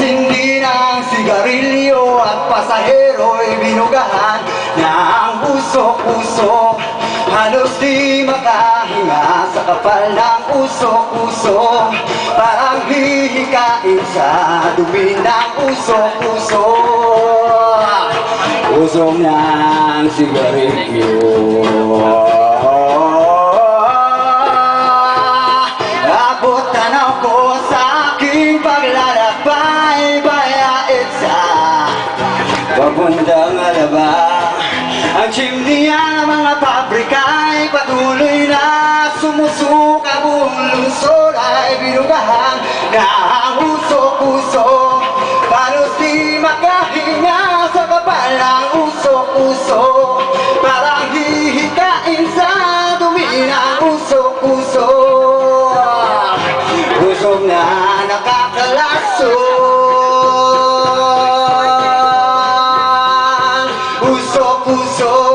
sindi ng sigarilyo at pasahero'y binugahan ng usok-usok. Halos di makahinga sa kapal ng usok-usok. Parang hihikain sa dumi ng usok-usok. Usok ng sigarilyo. Abot tanaw ko sa aking paglalakbay, bayait sa papuntang Alabang. Ang chimney ng mga pabrika ay patuloy na sumusuka. Buong lungsod ay binugahan ng usok-usok. Halos di makahinga sa kapal ng usok-usok. Parang hihikain sa dumi ng usok-usok. Usok na nakakalasong. Usok-usok.